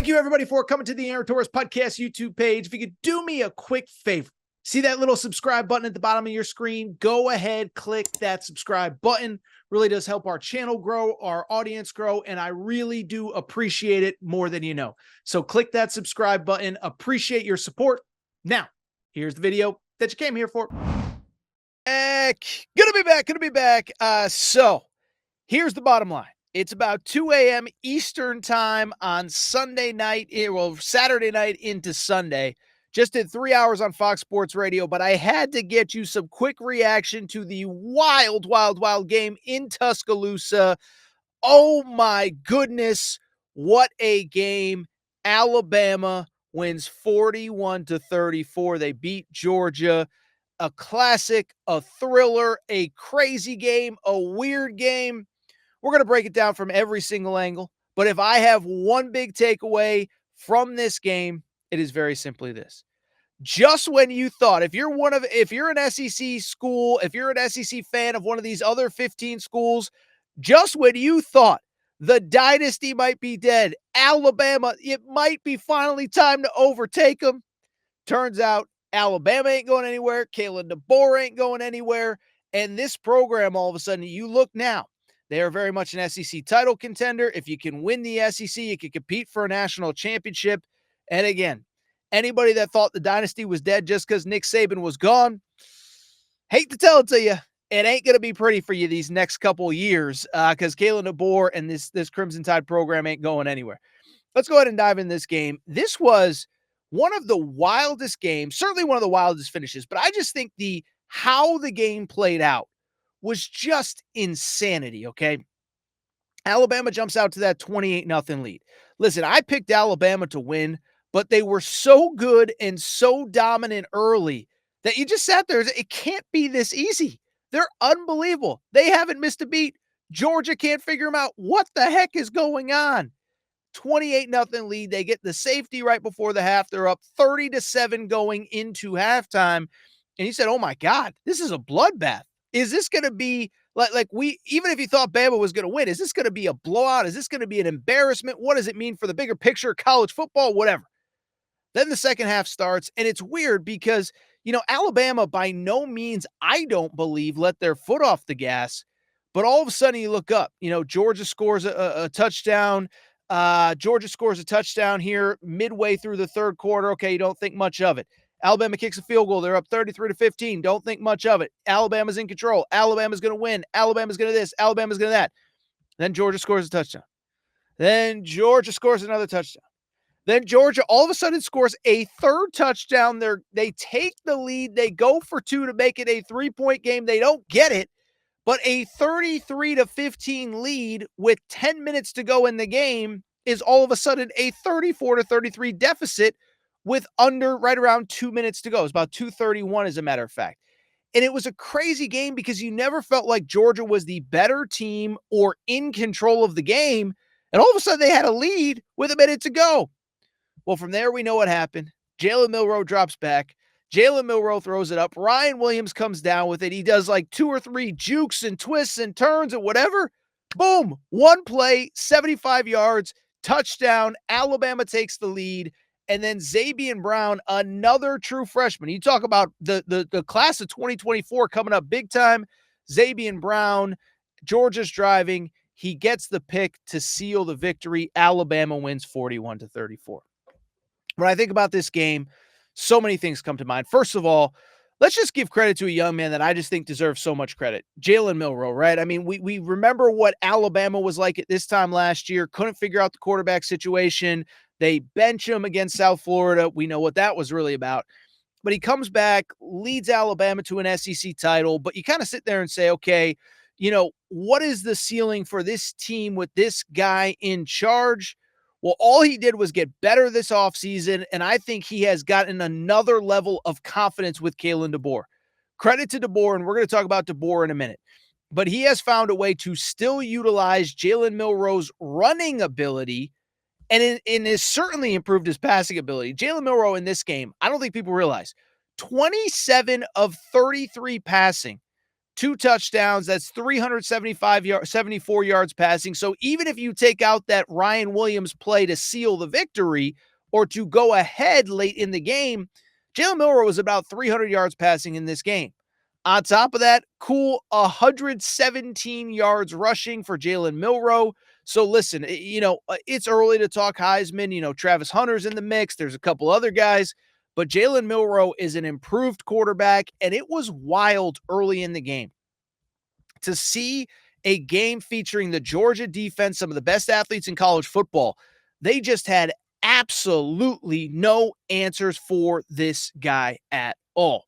Thank you, everybody, for coming to the Aaron Torres Podcast YouTube page. If you could do me a quick favor, see that little subscribe button at the bottom of your screen? Go ahead, click that subscribe button. Really does help our channel grow, our audience grow, and I really do appreciate it more than you know. So click that subscribe button. Appreciate your support. Now, here's the video that you came here for. Gonna be back. So here's the bottom line. It's about 2 a.m. Eastern time on Sunday night, Saturday night into Sunday. Just did 3 hours on Fox Sports Radio, but I had to get you some quick reaction to the wild game in Tuscaloosa. Oh my goodness, what a game. Alabama wins 41-34. They beat Georgia. A classic, a thriller, a crazy game, a weird game. We're going to break it down from every single angle. But if I have one big takeaway from this game, it is very simply this. Just when you thought, if you're an SEC school, if you're an SEC fan of one of these other 15 schools, just when you thought the dynasty might be dead, Alabama, it might be finally time to overtake them. Turns out Alabama ain't going anywhere. Kalen DeBoer ain't going anywhere. And this program, all of a sudden, you look now, they are very much an SEC title contender. If you can win the SEC, you can compete for a national championship. And again, anybody that thought the dynasty was dead just because Nick Saban was gone, hate to tell it to you, it ain't going to be pretty for you these next couple years because Kalen DeBoer and this Crimson Tide program ain't going anywhere. Let's go ahead and dive in this game. This was one of the wildest games, certainly one of the wildest finishes, but I just think how the game played out was just insanity, okay? Alabama jumps out to that 28-0 lead. Listen, I picked Alabama to win, but they were so good and so dominant early that you just sat there. It can't be this easy. They're unbelievable. They haven't missed a beat. Georgia can't figure them out. What the heck is going on? 28-0 lead. They get the safety right before the half. They're up 30-7 going into halftime. And you said, oh my God, this is a bloodbath. Is this going to be even if you thought Bama was going to win, is this going to be a blowout? Is this going to be an embarrassment? What does it mean for the bigger picture, college football, whatever? Then the second half starts, and it's weird because, Alabama by no means, I don't believe, let their foot off the gas. But all of a sudden you look up, Georgia scores a touchdown. Georgia scores a touchdown here midway through the third quarter. Okay, you don't think much of it. Alabama kicks a field goal. They're up 33-15. Don't think much of it. Alabama's in control. Alabama's going to win. Alabama's going to this. Alabama's going to that. Then Georgia scores a touchdown. Then Georgia scores another touchdown. Then Georgia all of a sudden scores a third touchdown. They take the lead. They go for two to make it a 3-point game. They don't get it. But a 33-15 lead with 10 minutes to go in the game is all of a sudden a 34-33 deficit with right around 2 minutes to go. It's about 2:31 as a matter of fact. And it was a crazy game because you never felt like Georgia was the better team or in control of the game. And all of a sudden they had a lead with a minute to go. Well, from there we know what happened. Jalen Milroe drops back. Jalen Milroe throws it up. Ryan Williams comes down with it. He does like 2 or 3 jukes and twists and turns and whatever. Boom. One play, 75 yards, touchdown. Alabama takes the lead. And then Zabian Brown, another true freshman. You talk about the class of 2024 coming up big time. Zabian Brown, Georgia's driving. He gets the pick to seal the victory. Alabama wins 41-34. When I think about this game, so many things come to mind. First of all, let's just give credit to a young man that I just think deserves so much credit. Jalen Milroe, right? I mean, we remember what Alabama was like at this time last year. Couldn't figure out the quarterback situation. They bench him against South Florida. We know what that was really about. But he comes back, leads Alabama to an SEC title. But you kind of sit there and say, okay, what is the ceiling for this team with this guy in charge? Well, all he did was get better this offseason, and I think he has gotten another level of confidence with Kalen DeBoer. Credit to DeBoer, and we're going to talk about DeBoer in a minute. But he has found a way to still utilize Jalen Milroe's running ability, and has certainly improved his passing ability. Jalen Milroe in this game, I don't think people realize, 27 of 33 passing 2 touchdowns. That's 74 yards passing. So even if you take out that Ryan Williams play to seal the victory or to go ahead late in the game, Jalen Milroe was about 300 yards passing in this game. On top of that, cool 117 yards rushing for Jalen Milroe. So listen, it's early to talk Heisman. Travis Hunter's in the mix. There's a couple other guys, but Jalen Milroe is an improved quarterback, and it was wild early in the game to see a game featuring the Georgia defense, some of the best athletes in college football. They just had absolutely no answers for this guy at all.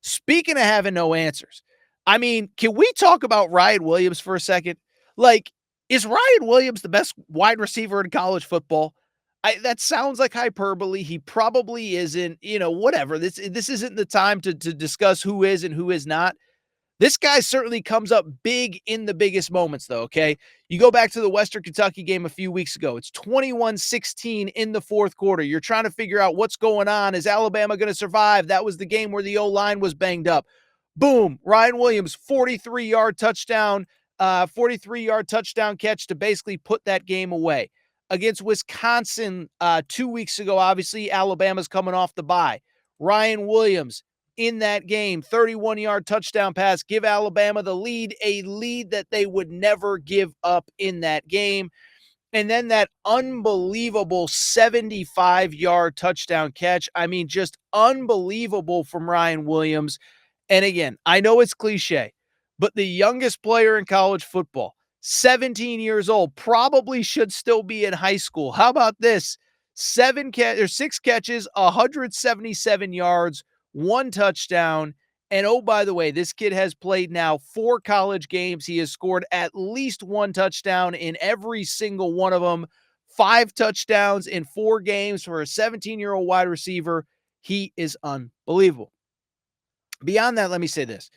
Speaking of having no answers, I mean, can we talk about Ryan Williams for a second? Like, is Ryan Williams the best wide receiver in college football? That sounds like hyperbole. He probably isn't, whatever. This isn't the time to discuss who is and who is not. This guy certainly comes up big in the biggest moments, though, okay? You go back to the Western Kentucky game a few weeks ago. It's 21-16 in the fourth quarter. You're trying to figure out what's going on. Is Alabama going to survive? That was the game where the O-line was banged up. Boom, Ryan Williams, 43-yard touchdown catch to basically put that game away. Against Wisconsin 2 weeks ago, obviously, Alabama's coming off the bye. Ryan Williams, in that game, 31-yard touchdown pass, give Alabama the lead, a lead that they would never give up in that game. And then that unbelievable 75-yard touchdown catch. I mean, just unbelievable from Ryan Williams. And again, I know it's cliche, but the youngest player in college football, 17 years old, probably should still be in high school. How about this? 6 catches, 177 yards, 1 touchdown. And oh, by the way, this kid has played now 4 college games. He has scored at least 1 touchdown in every single one of them. 5 touchdowns in 4 games for a 17-year-old wide receiver. He is unbelievable. Beyond that, let me say this.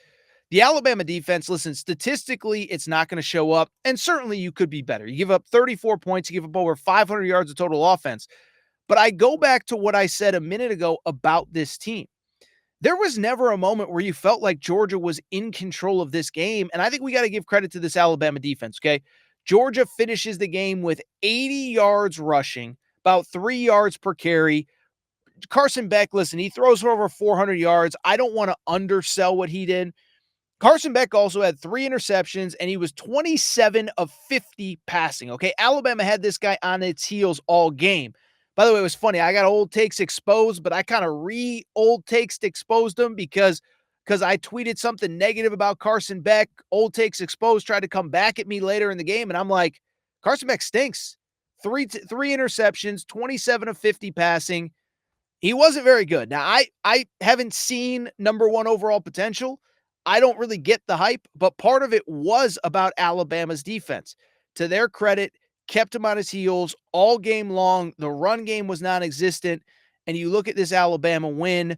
The Alabama defense, listen, statistically, it's not going to show up. And certainly you could be better. You give up 34 points, you give up over 500 yards of total offense. But I go back to what I said a minute ago about this team. There was never a moment where you felt like Georgia was in control of this game. And I think we got to give credit to this Alabama defense, okay? Georgia finishes the game with 80 yards rushing, about 3 yards per carry. Carson Beck, listen, he throws for over 400 yards. I don't want to undersell what he did. Carson Beck also had 3 interceptions, and he was 27 of 50 passing, okay? Alabama had this guy on its heels all game. By the way, it was funny. I got old takes exposed, but I kind of old takes exposed them because I tweeted something negative about Carson Beck. Old takes exposed tried to come back at me later in the game, and I'm like, Carson Beck stinks. 3 interceptions, 27 of 50 passing. He wasn't very good. Now, I haven't seen number 1 overall potential. I don't really get the hype, but part of it was about Alabama's defense. To their credit, kept him on his heels all game long. The run game was non-existent. And you look at this Alabama win,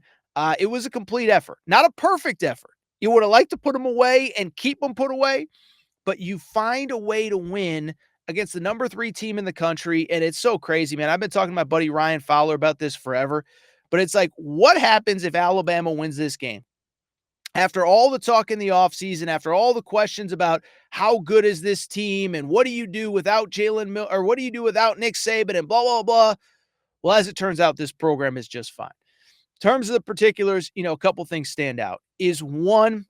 it was a complete effort. Not a perfect effort. You would have liked to put them away and keep them put away, but you find a way to win against the number 3 team in the country. And it's so crazy, man. I've been talking to my buddy Ryan Fowler about this forever, but it's like, what happens if Alabama wins this game? After all the talk in the offseason, after all the questions about how good is this team and what do you do without Jalen Milroe, or what do you do without Nick Saban and blah, blah, blah. Well, as it turns out, this program is just fine. In terms of the particulars, a couple things stand out. Is one,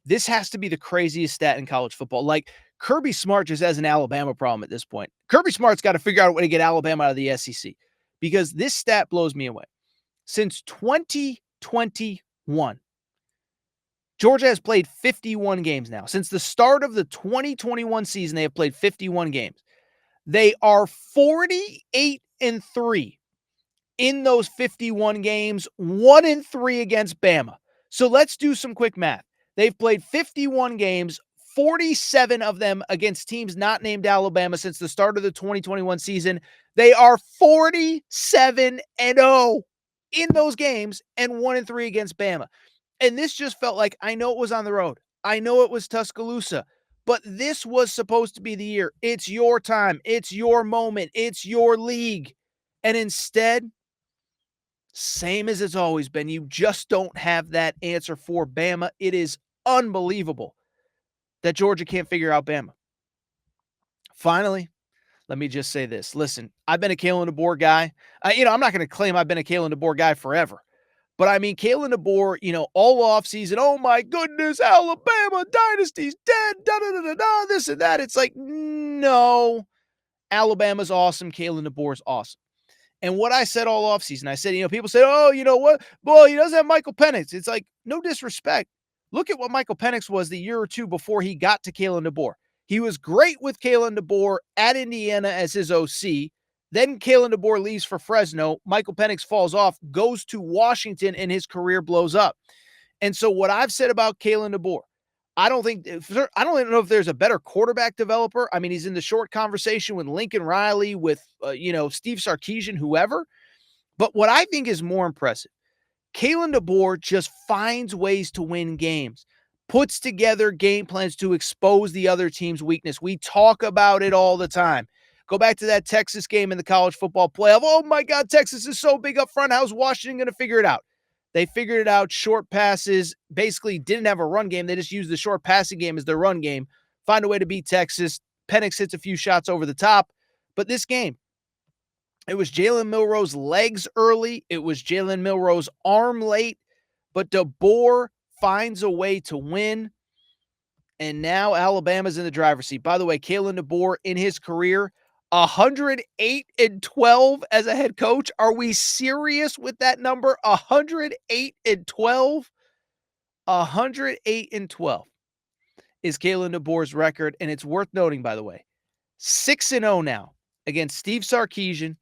this has to be the craziest stat in college football. Like, Kirby Smart just has an Alabama problem at this point. Kirby Smart's got to figure out a way to get Alabama out of the SEC because this stat blows me away. Since 2021, Georgia has played 51 games now. Since the start of the 2021 season, they have played 51 games. They are 48-3 in those 51 games, 1-3 against Bama. So let's do some quick math. They've played 51 games, 47 of them against teams not named Alabama since the start of the 2021 season. They are 47-0 in those games and 1-3 against Bama. And this just felt like, I know it was on the road. I know it was Tuscaloosa, but this was supposed to be the year. It's your time. It's your moment. It's your league. And instead, same as it's always been, you just don't have that answer for Bama. It is unbelievable that Georgia can't figure out Bama. Finally, let me just say this. Listen, I've been a Kalen DeBoer guy. I'm not going to claim I've been a Kalen DeBoer guy forever. But I mean, Kalen DeBoer, all offseason, oh my goodness, Alabama dynasty's dead, da-da-da-da-da, this and that. It's like, no, Alabama's awesome. Kalen DeBoer's awesome. And what I said all offseason, I said, people say, oh, you know what? Well, he doesn't have Michael Penix. It's like, no disrespect. Look at what Michael Penix was the year or two before he got to Kalen DeBoer. He was great with Kalen DeBoer at Indiana as his OC. Then Kalen DeBoer leaves for Fresno. Michael Penix falls off, goes to Washington, and his career blows up. And so what I've said about Kalen DeBoer, I don't even know if there's a better quarterback developer. I mean, he's in the short conversation with Lincoln Riley, with, Steve Sarkisian, whoever. But what I think is more impressive, Kalen DeBoer just finds ways to win games, puts together game plans to expose the other team's weakness. We talk about it all the time. Go back to that Texas game in the college football playoff. Oh my God, Texas is so big up front. How's Washington going to figure it out? They figured it out, short passes, basically didn't have a run game. They just used the short passing game as their run game. Find a way to beat Texas. Penix hits a few shots over the top. But this game, it was Jalen Milroe's legs early. It was Jalen Milroe's arm late. But DeBoer finds a way to win. And now Alabama's in the driver's seat. By the way, Kalen DeBoer in his career, 108-12 as a head coach. Are we serious with that number? 108-12. 108-12 is Kalen DeBoer's record. And it's worth noting, by the way, 6-0 now against Steve Sarkisian,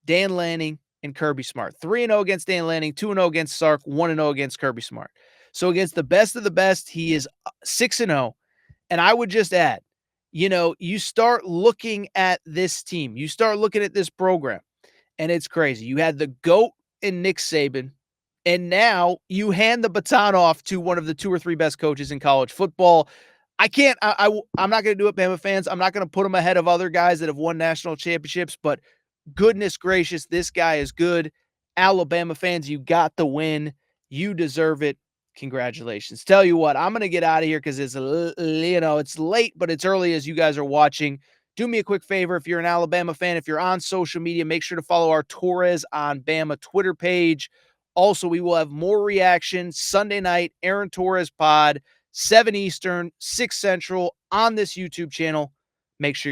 Dan Lanning, and Kirby Smart. 3-0 against Dan Lanning, 2-0 against Sark, 1-0 against Kirby Smart. So against the best of the best, he is 6-0. And I would just add, you start looking at this team, you start looking at this program, and it's crazy. You had the GOAT in Nick Saban, and now you hand the baton off to one of the 2 or 3 best coaches in college football. I'm not going to do it, Bama fans. I'm not going to put him ahead of other guys that have won national championships, but goodness gracious, this guy is good. Alabama fans, you got the win. You deserve it. Congratulations. Tell you what, I'm going to get out of here because it's late, but it's early as you guys are watching. Do me a quick favor. If you're an Alabama fan, if you're on social media, make sure to follow our Torres on Bama Twitter page. Also, we will have more reactions Sunday night, Aaron Torres pod, 7 Eastern, 6 Central on this YouTube channel. Make sure